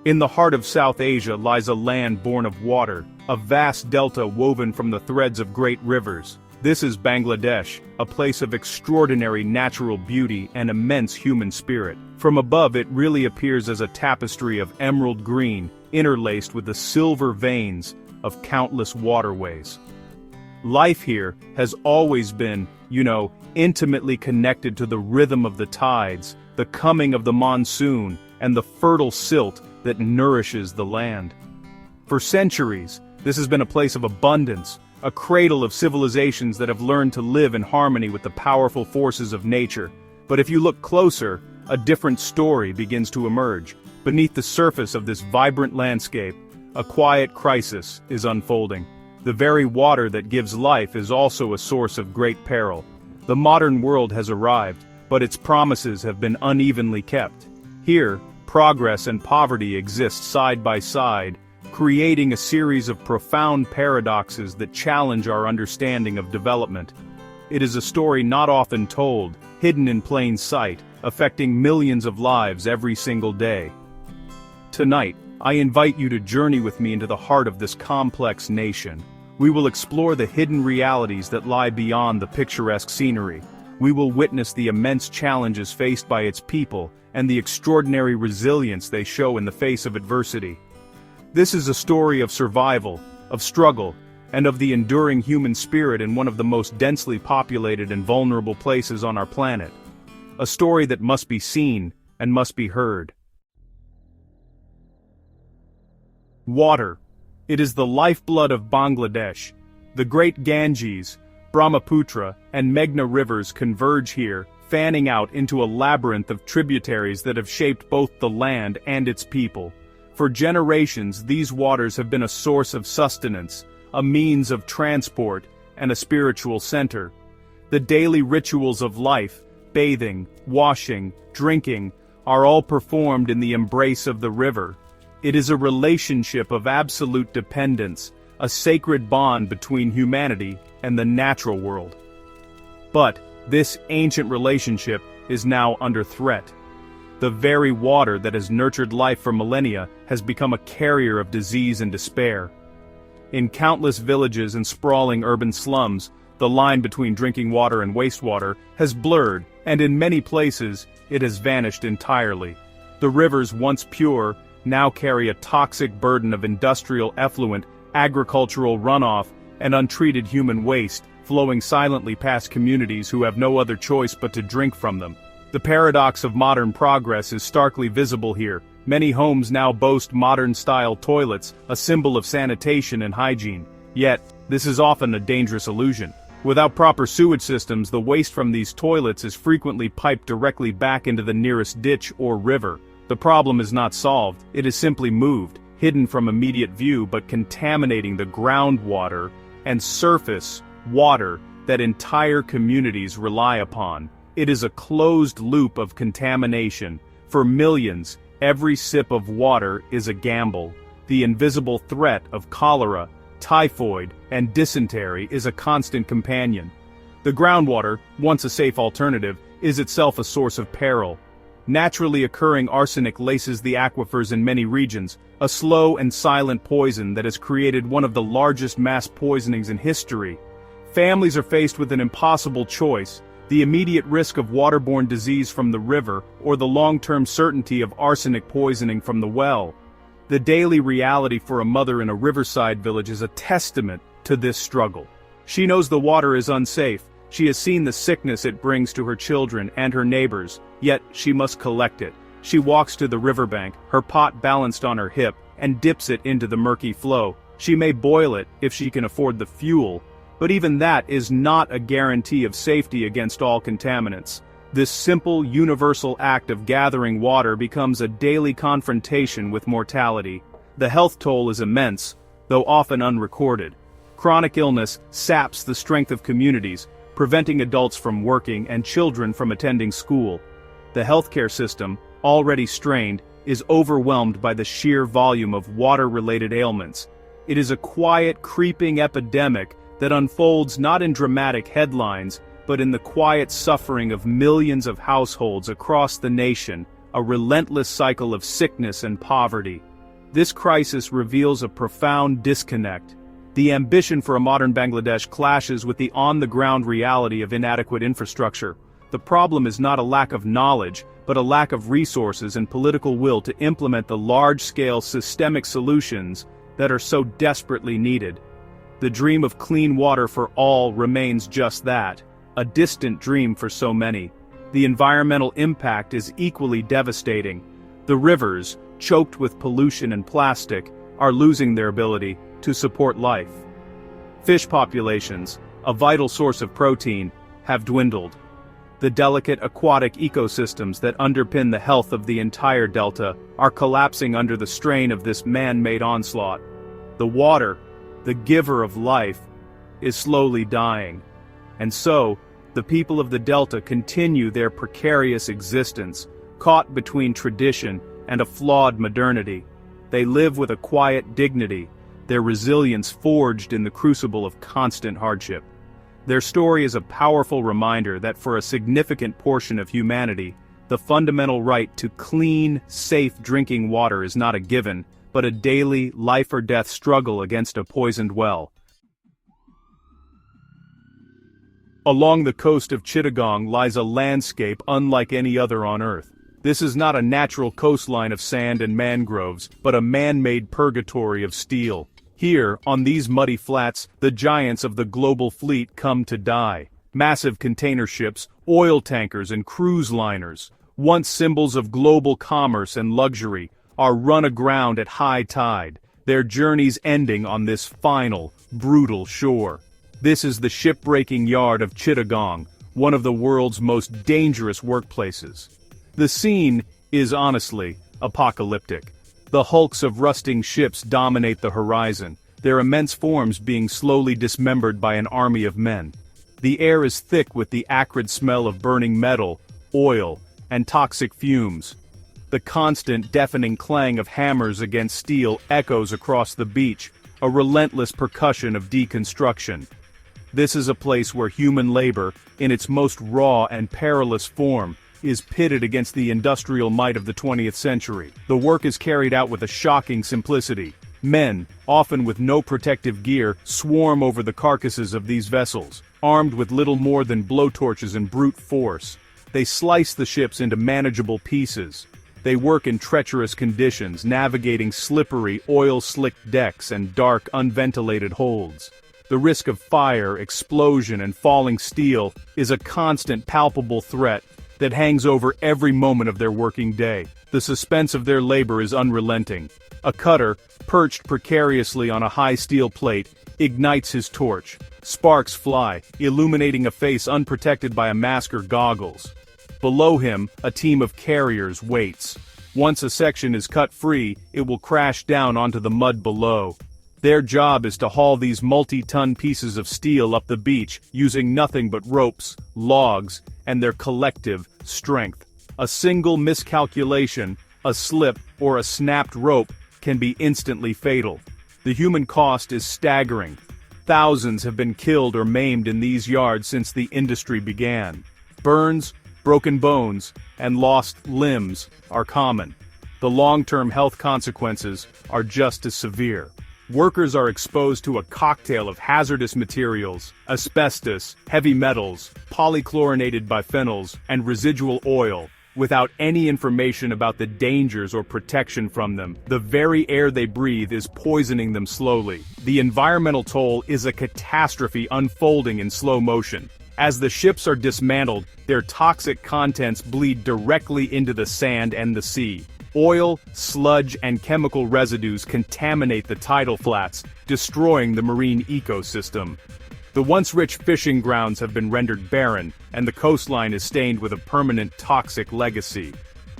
In the heart of South Asia lies a land born of water, a vast delta woven from the threads of great rivers. This is Bangladesh, a place of extraordinary natural beauty and immense human spirit. From above it really appears as a tapestry of emerald green, interlaced with the silver veins of countless waterways. Life here has always been, intimately connected to the rhythm of the tides, the coming of the monsoon, and the fertile silt that nourishes the land. For centuries, this has been a place of abundance, a cradle of civilizations that have learned to live in harmony with the powerful forces of nature. But if you look closer, a different story begins to emerge. Beneath the surface of this vibrant landscape, a quiet crisis is unfolding. The very water that gives life is also a source of great peril. The modern world has arrived, but its promises have been unevenly kept. Here, progress and poverty exist side by side, creating a series of profound paradoxes that challenge our understanding of development. It is a story not often told, hidden in plain sight, affecting millions of lives every single day. Tonight, I invite you to journey with me into the heart of this complex nation. We will explore the hidden realities that lie beyond the picturesque scenery. We will witness the immense challenges faced by its people and the extraordinary resilience they show in the face of adversity. This is a story of survival, of struggle, and of the enduring human spirit in one of the most densely populated and vulnerable places on our planet. A story that must be seen and must be heard. Water. It is the lifeblood of Bangladesh. The great Ganges, Brahmaputra, and Meghna rivers converge here, fanning out into a labyrinth of tributaries that have shaped both the land and its people. For generations, these waters have been a source of sustenance, a means of transport, and a spiritual center. The daily rituals of life, bathing, washing, drinking, are all performed in the embrace of the river. It is a relationship of absolute dependence, a sacred bond between humanity and the natural world. But this ancient relationship is now under threat. The very water that has nurtured life for millennia has become a carrier of disease and despair. In countless villages and sprawling urban slums, the line between drinking water and wastewater has blurred, and in many places, it has vanished entirely. The rivers once pure now carry a toxic burden of industrial effluent, agricultural runoff, and untreated human waste, flowing silently past communities who have no other choice but to drink from them. The paradox of modern progress is starkly visible here. Many homes now boast modern-style toilets, a symbol of sanitation and hygiene. Yet, this is often a dangerous illusion. Without proper sewage systems, the waste from these toilets is frequently piped directly back into the nearest ditch or river. The problem is not solved, it is simply moved, hidden from immediate view but contaminating the groundwater and surface water that entire communities rely upon. It is a closed loop of contamination. For millions, every sip of water is a gamble. The invisible threat of cholera, typhoid, and dysentery is a constant companion. The groundwater, once a safe alternative, is itself a source of peril. Naturally occurring arsenic laces the aquifers in many regions, a slow and silent poison that has created one of the largest mass poisonings in history. Families are faced with an impossible choice: the immediate risk of waterborne disease from the river or the long-term certainty of arsenic poisoning from the well. The daily reality for a mother in a riverside village is a testament to this struggle. She knows the water is unsafe. She has seen the sickness it brings to her children and her neighbors, yet she must collect it. She walks to the riverbank, her pot balanced on her hip, and dips it into the murky flow. She may boil it if she can afford the fuel, but even that is not a guarantee of safety against all contaminants. This simple, universal act of gathering water becomes a daily confrontation with mortality. The health toll is immense, though often unrecorded. Chronic illness saps the strength of communities, preventing adults from working and children from attending school. The healthcare system, already strained, is overwhelmed by the sheer volume of water-related ailments. It is a quiet, creeping epidemic that unfolds not in dramatic headlines, but in the quiet suffering of millions of households across the nation, a relentless cycle of sickness and poverty. This crisis reveals a profound disconnect. The ambition for a modern Bangladesh clashes with the on-the-ground reality of inadequate infrastructure. The problem is not a lack of knowledge, but a lack of resources and political will to implement the large-scale systemic solutions that are so desperately needed. The dream of clean water for all remains just that, a distant dream for so many. The environmental impact is equally devastating. The rivers, choked with pollution and plastic, are losing their ability to support life. Fish populations, a vital source of protein, have dwindled. The delicate aquatic ecosystems that underpin the health of the entire delta are collapsing under the strain of this man-made onslaught. The water, the giver of life, is slowly dying. And so, the people of the delta continue their precarious existence, caught between tradition and a flawed modernity. They live with a quiet dignity, their resilience forged in the crucible of constant hardship. Their story is a powerful reminder that for a significant portion of humanity, the fundamental right to clean, safe drinking water is not a given, but a daily, life-or-death struggle against a poisoned well. Along the coast of Chittagong lies a landscape unlike any other on Earth. This is not a natural coastline of sand and mangroves, but a man-made purgatory of steel. Here, on these muddy flats, the giants of the global fleet come to die. Massive container ships, oil tankers and cruise liners, once symbols of global commerce and luxury, are run aground at high tide, their journeys ending on this final, brutal shore. This is the shipbreaking yard of Chittagong, one of the world's most dangerous workplaces. The scene is honestly apocalyptic. The hulks of rusting ships dominate the horizon, their immense forms being slowly dismembered by an army of men. The air is thick with the acrid smell of burning metal, oil, and toxic fumes. The constant deafening clang of hammers against steel echoes across the beach, a relentless percussion of deconstruction. This is a place where human labor, in its most raw and perilous form, is pitted against the industrial might of the 20th century. The work is carried out with a shocking simplicity. Men, often with no protective gear, swarm over the carcasses of these vessels, armed with little more than blowtorches and brute force. They slice the ships into manageable pieces. They work in treacherous conditions, navigating slippery, oil-slicked decks and dark, unventilated holds. The risk of fire, explosion, and falling steel is a constant, palpable threat that hangs over every moment of their working day. The suspense of their labor is unrelenting. A cutter, perched precariously on a high steel plate, ignites his torch. Sparks fly, illuminating a face unprotected by a mask or goggles. Below him, a team of carriers waits. Once a section is cut free, it will crash down onto the mud below. Their job is to haul these multi-ton pieces of steel up the beach using nothing but ropes, logs, and their collective strength. A single miscalculation, a slip, or a snapped rope can be instantly fatal. The human cost is staggering. Thousands have been killed or maimed in these yards since the industry began. Burns, broken bones, and lost limbs are common. The long-term health consequences are just as severe. Workers are exposed to a cocktail of hazardous materials, asbestos, heavy metals, polychlorinated biphenyls, and residual oil, without any information about the dangers or protection from them. The very air they breathe is poisoning them slowly. The environmental toll is a catastrophe unfolding in slow motion. As the ships are dismantled, their toxic contents bleed directly into the sand and the sea. Oil, sludge, and chemical residues contaminate the tidal flats, destroying the marine ecosystem. The once rich fishing grounds have been rendered barren, and the coastline is stained with a permanent toxic legacy.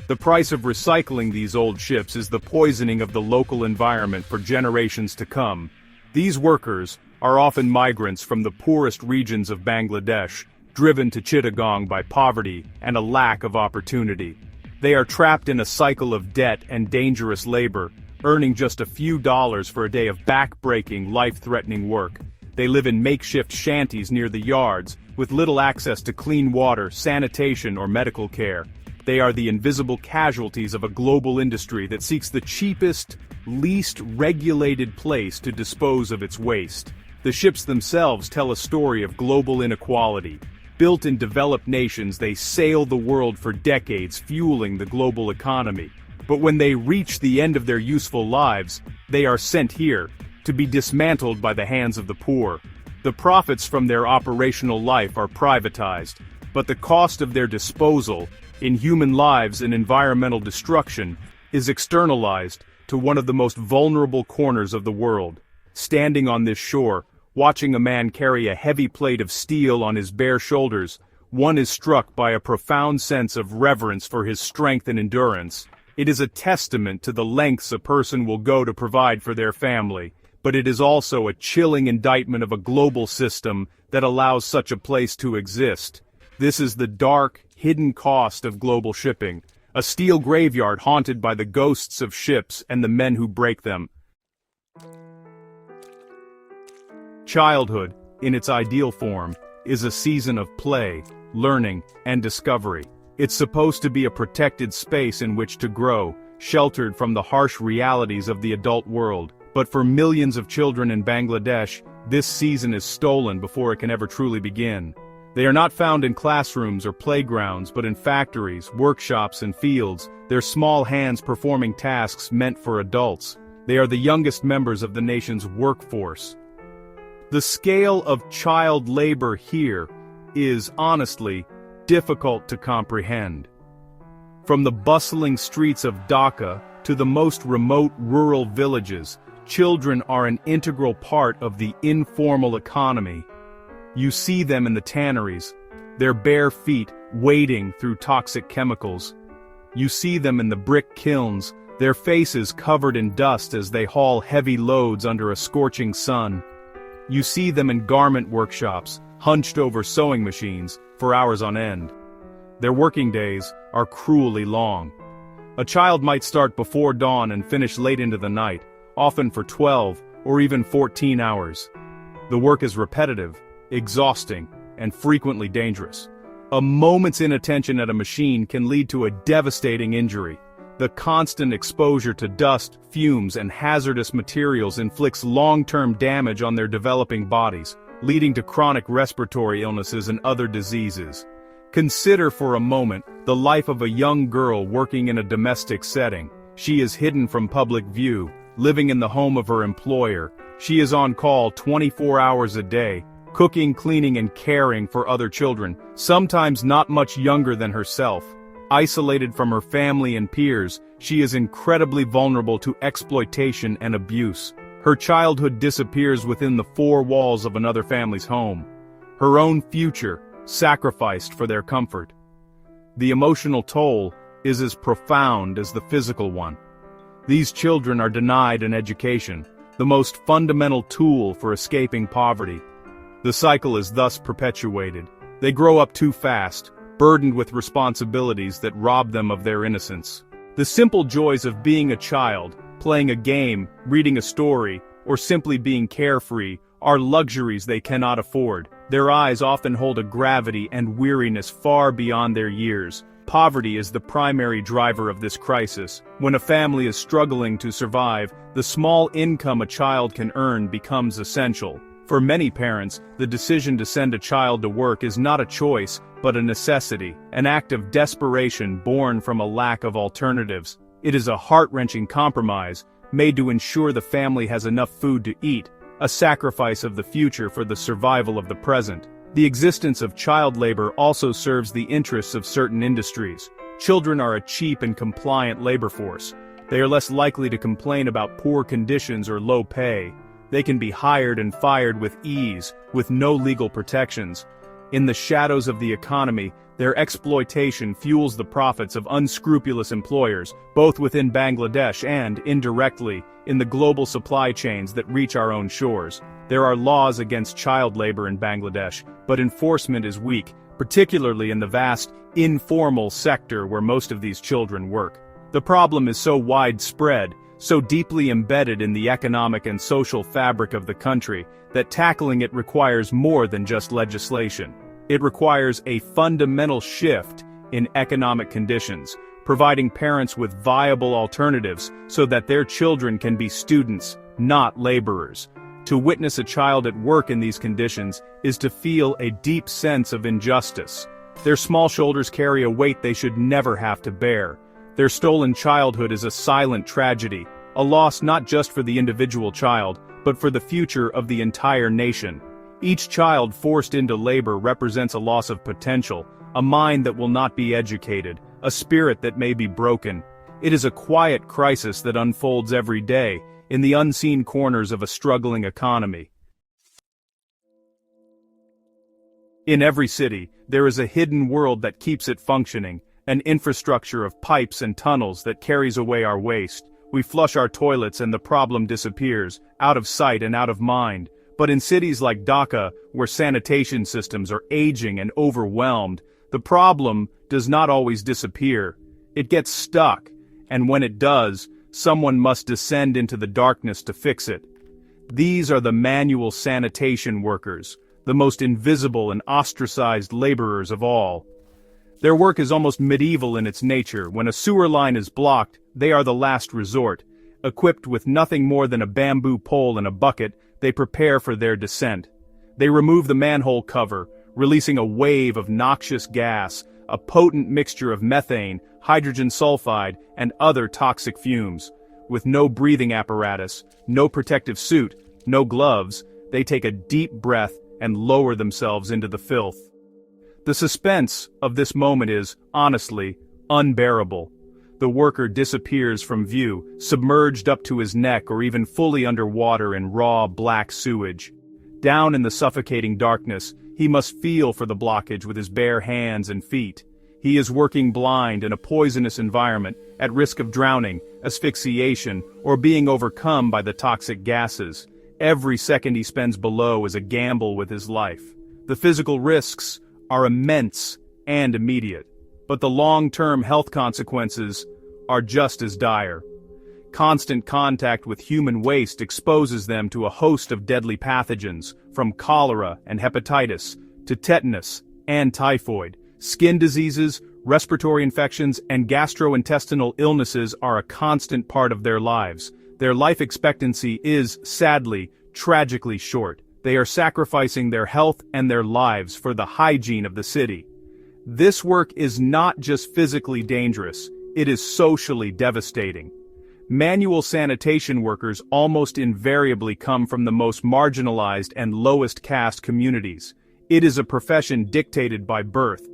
The price of recycling these old ships is the poisoning of the local environment for generations to come. These workers are often migrants from the poorest regions of Bangladesh, driven to Chittagong by poverty and a lack of opportunity. They are trapped in a cycle of debt and dangerous labor, earning just a few dollars for a day of back-breaking, life-threatening work. They live in makeshift shanties near the yards, with little access to clean water, sanitation, or medical care. They are the invisible casualties of a global industry that seeks the cheapest, least regulated place to dispose of its waste. The ships themselves tell a story of global inequality. Built in developed nations, they sail the world for decades, fueling the global economy. But when they reach the end of their useful lives, they are sent here, to be dismantled by the hands of the poor. The profits from their operational life are privatized, but the cost of their disposal, in human lives and environmental destruction, is externalized to one of the most vulnerable corners of the world. Standing on this shore, watching a man carry a heavy plate of steel on his bare shoulders, one is struck by a profound sense of reverence for his strength and endurance. It is a testament to the lengths a person will go to provide for their family, but it is also a chilling indictment of a global system that allows such a place to exist. This is the dark, hidden cost of global shipping, a steel graveyard haunted by the ghosts of ships and the men who break them. Childhood, in its ideal form, is a season of play, learning, and discovery. It's supposed to be a protected space in which to grow, sheltered from the harsh realities of the adult world. But for millions of children in Bangladesh, this season is stolen before it can ever truly begin. They are not found in classrooms or playgrounds, but in factories, workshops, and fields, their small hands performing tasks meant for adults. They are the youngest members of the nation's workforce. The scale of child labor here is, honestly, difficult to comprehend. From the bustling streets of Dhaka to the most remote rural villages, children are an integral part of the informal economy. You see them in the tanneries, their bare feet wading through toxic chemicals. You see them in the brick kilns, their faces covered in dust as they haul heavy loads under a scorching sun. You see them in garment workshops, hunched over sewing machines, for hours on end. Their working days are cruelly long. A child might start before dawn and finish late into the night, often for 12 or even 14 hours. The work is repetitive, exhausting, and frequently dangerous. A moment's inattention at a machine can lead to a devastating injury. The constant exposure to dust, fumes, and hazardous materials inflicts long-term damage on their developing bodies, leading to chronic respiratory illnesses and other diseases. Consider for a moment the life of a young girl working in a domestic setting. She is hidden from public view, living in the home of her employer. She is on call 24 hours a day, cooking, cleaning, and caring for other children, sometimes not much younger than herself. Isolated from her family and peers, she is incredibly vulnerable to exploitation and abuse. Her childhood disappears within the four walls of another family's home. Her own future, sacrificed for their comfort. The emotional toll is as profound as the physical one. These children are denied an education, the most fundamental tool for escaping poverty. The cycle is thus perpetuated. They grow up too fast, burdened with responsibilities that rob them of their innocence. The simple joys of being a child, playing a game, reading a story, or simply being carefree, are luxuries they cannot afford. Their eyes often hold a gravity and weariness far beyond their years. Poverty is the primary driver of this crisis. When a family is struggling to survive, the small income a child can earn becomes essential. For many parents, the decision to send a child to work is not a choice, but a necessity, an act of desperation born from a lack of alternatives. It is a heart-wrenching compromise, made to ensure the family has enough food to eat, a sacrifice of the future for the survival of the present. The existence of child labor also serves the interests of certain industries. Children are a cheap and compliant labor force. They are less likely to complain about poor conditions or low pay. They can be hired and fired with ease, with no legal protections. In the shadows of the economy, their exploitation fuels the profits of unscrupulous employers, both within Bangladesh and, indirectly, in the global supply chains that reach our own shores. There are laws against child labor in Bangladesh, but enforcement is weak, particularly in the vast, informal sector where most of these children work. The problem is so widespread, so deeply embedded in the economic and social fabric of the country, that tackling it requires more than just legislation. It requires a fundamental shift in economic conditions, providing parents with viable alternatives so that their children can be students, not laborers. To witness a child at work in these conditions is to feel a deep sense of injustice. Their small shoulders carry a weight they should never have to bear. Their stolen childhood is a silent tragedy, a loss not just for the individual child, but for the future of the entire nation. Each child forced into labor represents a loss of potential, a mind that will not be educated, a spirit that may be broken. It is a quiet crisis that unfolds every day, in the unseen corners of a struggling economy. In every city, there is a hidden world that keeps it functioning, an infrastructure of pipes and tunnels that carries away our waste. We flush our toilets and the problem disappears, out of sight and out of mind. But in cities like Dhaka, where sanitation systems are aging and overwhelmed, the problem does not always disappear. It gets stuck, and when it does, someone must descend into the darkness to fix it. These are the manual sanitation workers, the most invisible and ostracized laborers of all. Their work is almost medieval in its nature. When a sewer line is blocked, they are the last resort. Equipped with nothing more than a bamboo pole and a bucket, they prepare for their descent. They remove the manhole cover, releasing a wave of noxious gas, a potent mixture of methane, hydrogen sulfide, and other toxic fumes. With no breathing apparatus, no protective suit, no gloves, they take a deep breath and lower themselves into the filth. The suspense of this moment is, honestly, unbearable. The worker disappears from view, submerged up to his neck or even fully underwater in raw, black sewage. Down in the suffocating darkness, he must feel for the blockage with his bare hands and feet. He is working blind in a poisonous environment, at risk of drowning, asphyxiation, or being overcome by the toxic gases. Every second he spends below is a gamble with his life. The physical risks are immense and immediate, but the long-term health consequences are just as dire. Constant contact with human waste exposes them to a host of deadly pathogens, from cholera and hepatitis to tetanus and typhoid. Skin diseases, respiratory infections, and gastrointestinal illnesses are a constant part of their lives. Their life expectancy is, sadly, tragically short. They are sacrificing their health and their lives for the hygiene of the city. This work is not just physically dangerous, it is socially devastating. Manual sanitation workers almost invariably come from the most marginalized and lowest caste communities. It is a profession dictated by birth,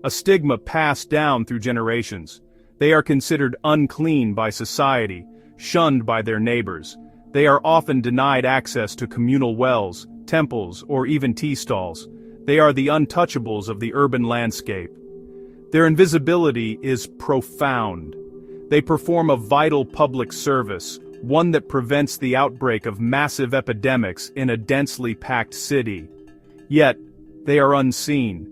a stigma passed down through generations. They are considered unclean by society, shunned by their neighbors. They are often denied access to communal wells, temples, or even tea stalls. They are the untouchables of the urban landscape. Their invisibility is profound. They perform a vital public service, one that prevents the outbreak of massive epidemics in a densely packed city. Yet, they are unseen.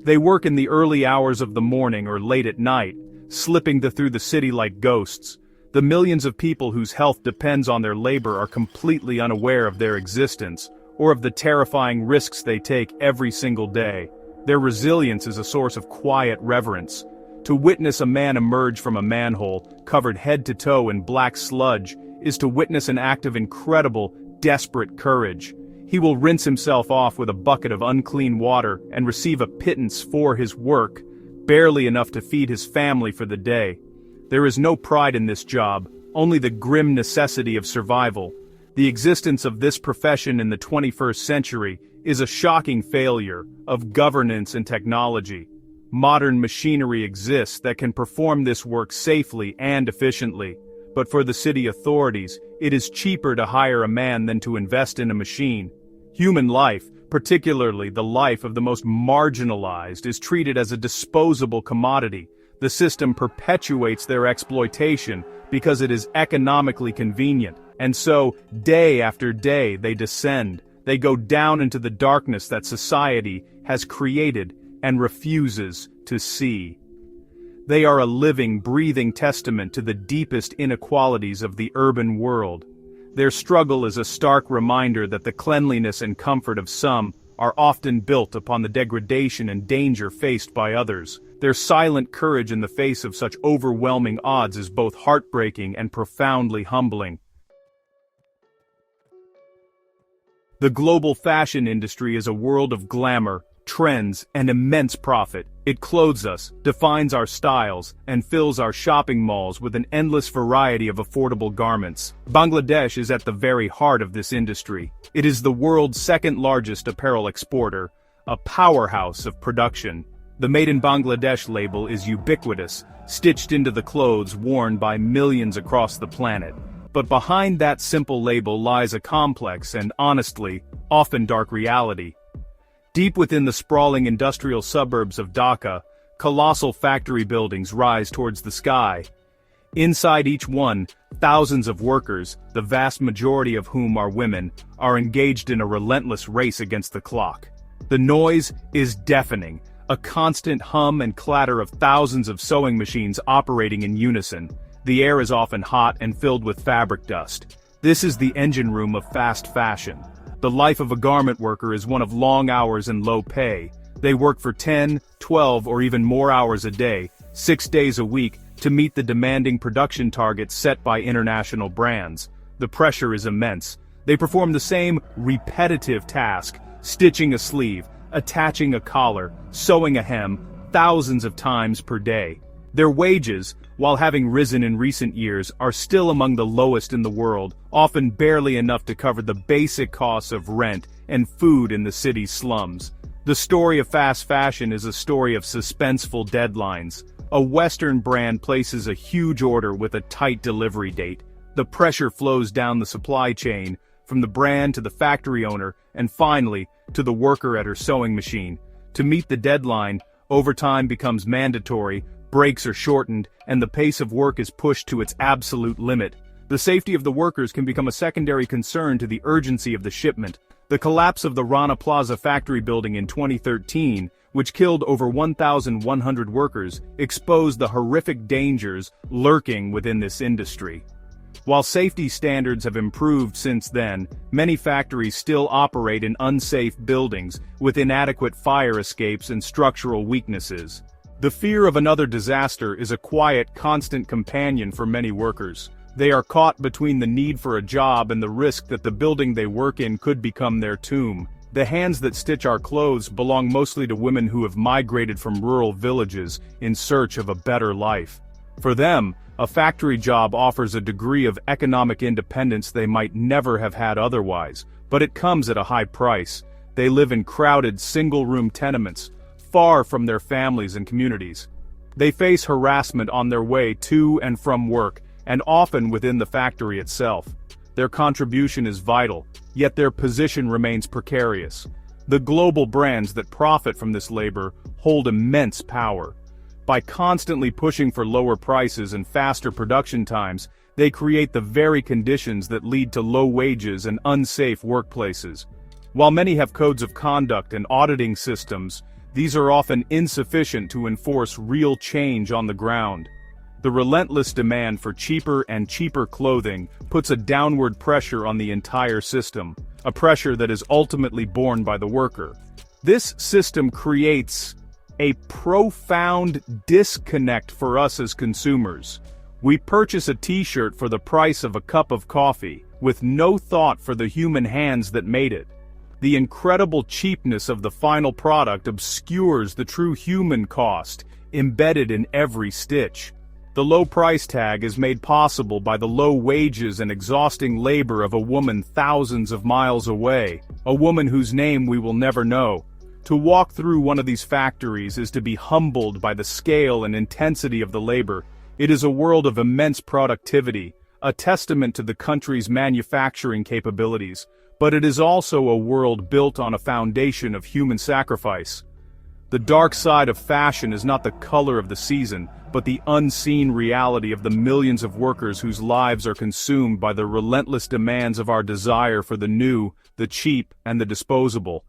They work in the early hours of the morning or late at night, slipping through the city like ghosts. The millions of people whose health depends on their labor are completely unaware of their existence, or of the terrifying risks they take every single day. Their resilience is a source of quiet reverence. To witness a man emerge from a manhole, covered head to toe in black sludge, is to witness an act of incredible, desperate courage. He will rinse himself off with a bucket of unclean water and receive a pittance for his work, barely enough to feed his family for the day. There is no pride in this job, only the grim necessity of survival. The existence of this profession in the 21st century is a shocking failure of governance and technology. Modern machinery exists that can perform this work safely and efficiently, but for the city authorities, it is cheaper to hire a man than to invest in a machine. Human life, particularly the life of the most marginalized, is treated as a disposable commodity. The system perpetuates their exploitation because it is economically convenient, and so, day after day, they descend. They go down into the darkness that society has created and refuses to see. They are a living, breathing testament to the deepest inequalities of the urban world. Their struggle is a stark reminder that the cleanliness and comfort of some are often built upon the degradation and danger faced by others. Their silent courage in the face of such overwhelming odds is both heartbreaking and profoundly humbling. The global fashion industry is a world of glamour, trends, and immense profit. It clothes us, defines our styles, and fills our shopping malls with an endless variety of affordable garments. Bangladesh is at the very heart of this industry. It is the world's second-largest apparel exporter, a powerhouse of production. The Made in Bangladesh label is ubiquitous, stitched into the clothes worn by millions across the planet. But behind that simple label lies a complex and, honestly, often dark reality. Deep within the sprawling industrial suburbs of Dhaka, colossal factory buildings rise towards the sky. Inside each one, thousands of workers, the vast majority of whom are women, are engaged in a relentless race against the clock. The noise is deafening, a constant hum and clatter of thousands of sewing machines operating in unison. The air is often hot and filled with fabric dust. This is the engine room of fast fashion. The life of a garment worker is one of long hours and low pay. They work for 10, 12, or even more hours a day, 6 days a week, to meet the demanding production targets set by international brands. The pressure is immense. They perform the same repetitive task, stitching a sleeve, attaching a collar, sewing a hem, thousands of times per day. Their wages, while having risen in recent years, are still among the lowest in the world, often barely enough to cover the basic costs of rent and food in the city's slums. The story of fast fashion is a story of suspenseful deadlines. A Western brand places a huge order with a tight delivery date. The pressure flows down the supply chain, from the brand to the factory owner, and finally, to the worker at her sewing machine. To meet the deadline, overtime becomes mandatory, breaks are shortened, and the pace of work is pushed to its absolute limit. The safety of the workers can become a secondary concern to the urgency of the shipment. The collapse of the Rana Plaza factory building in 2013, which killed over 1,100 workers, exposed the horrific dangers lurking within this industry. While safety standards have improved since then, many factories still operate in unsafe buildings, with inadequate fire escapes and structural weaknesses. The fear of another disaster is a quiet, constant companion for many workers. They are caught between the need for a job and the risk that the building they work in could become their tomb. The hands that stitch our clothes belong mostly to women who have migrated from rural villages in search of a better life. For them, a factory job offers a degree of economic independence they might never have had otherwise, but it comes at a high price. They live in crowded, single-room tenements, far from their families and communities. They face harassment on their way to and from work, and often within the factory itself. Their contribution is vital, yet their position remains precarious. The global brands that profit from this labor hold immense power. By constantly pushing for lower prices and faster production times, they create the very conditions that lead to low wages and unsafe workplaces. While many have codes of conduct and auditing systems, these are often insufficient to enforce real change on the ground. The relentless demand for cheaper and cheaper clothing puts a downward pressure on the entire system, a pressure that is ultimately borne by the worker. This system creates a profound disconnect for us as consumers. We purchase a t-shirt for the price of a cup of coffee, with no thought for the human hands that made it. The incredible cheapness of the final product obscures the true human cost embedded in every stitch. The low price tag is made possible by the low wages and exhausting labor of a woman thousands of miles away, a woman whose name we will never know. To walk through one of these factories is to be humbled by the scale and intensity of the labor. It is a world of immense productivity, a testament to the country's manufacturing capabilities, but it is also a world built on a foundation of human sacrifice. The dark side of fashion is not the color of the season, but the unseen reality of the millions of workers whose lives are consumed by the relentless demands of our desire for the new, the cheap, and the disposable.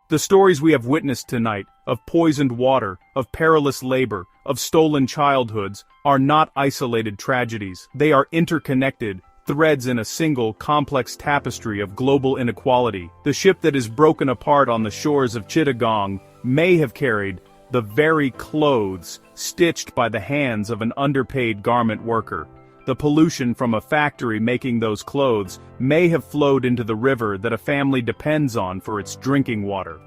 The stories we have witnessed tonight, of poisoned water, of perilous labor, of stolen childhoods, are not isolated tragedies. They are interconnected threads in a single, complex tapestry of global inequality. The ship that is broken apart on the shores of Chittagong, may have carried the very clothes stitched by the hands of an underpaid garment worker. The pollution from a factory making those clothes may have flowed into the river that a family depends on for its drinking water.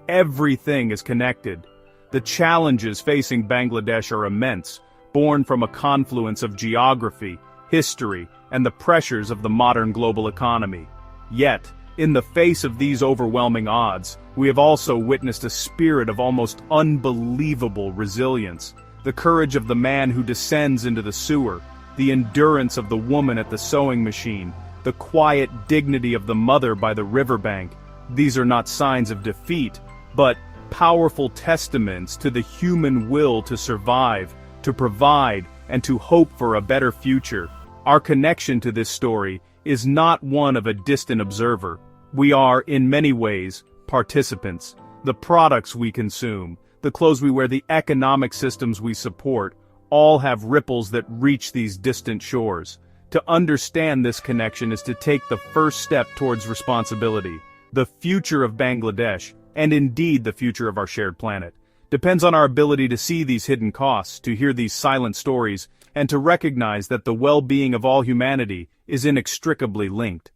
Everything is connected. The challenges facing Bangladesh are immense, born from a confluence of geography, history, and the pressures of the modern global economy. Yet, in the face of these overwhelming odds, we have also witnessed a spirit of almost unbelievable resilience. The courage of the man who descends into the sewer, the endurance of the woman at the sewing machine, the quiet dignity of the mother by the riverbank. These are not signs of defeat, but powerful testaments to the human will to survive, to provide, and to hope for a better future. Our connection to this story is not one of a distant observer. We are, in many ways, participants. The products we consume, the clothes we wear, the economic systems we support, all have ripples that reach these distant shores. To understand this connection is to take the first step towards responsibility. The future of Bangladesh, and indeed the future of our shared planet, depends on our ability to see these hidden costs, to hear these silent stories, and to recognize that the well-being of all humanity is inextricably linked.